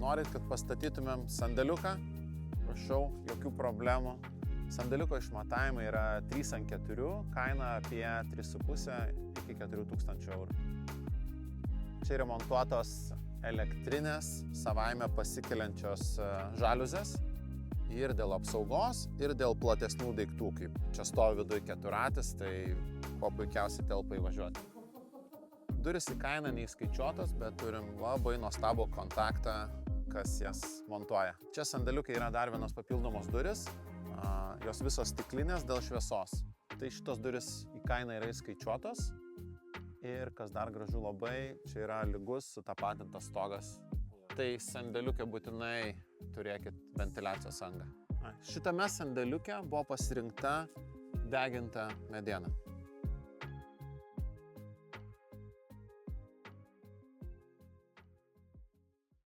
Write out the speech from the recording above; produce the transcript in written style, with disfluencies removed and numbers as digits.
Norit, kad pastatytumėm sandėliuką? Prašau, jokių problemų. Sandėliuko išmatavimai yra 3x4, kaina apie 3,5 iki 4 tūkstančių eurų. Čia remontuotos elektrinės, savaime pasikeliančios žaliuzės ir dėl apsaugos, ir dėl platesnių daiktų, kaip čia stovi viduje keturatis, tai kuo puikiausiai telpa įvažiuoti. Duris į kainą neįskaičiuotos, bet turim labai nuostabų kontaktą, kas jas montuoja. Čia sandėliukai yra dar vienos papildomos duris, jos visos stiklinės dėl šviesos. Tai šitos duris į kainą yra įskaičiuotos ir kas dar gražu labai, čia yra lygus sutapatintas stogas. Tai sandėliuke būtinai turėkit ventiliacijos angą. Šitame sandėliuke buvo pasirinkta deginta mediena.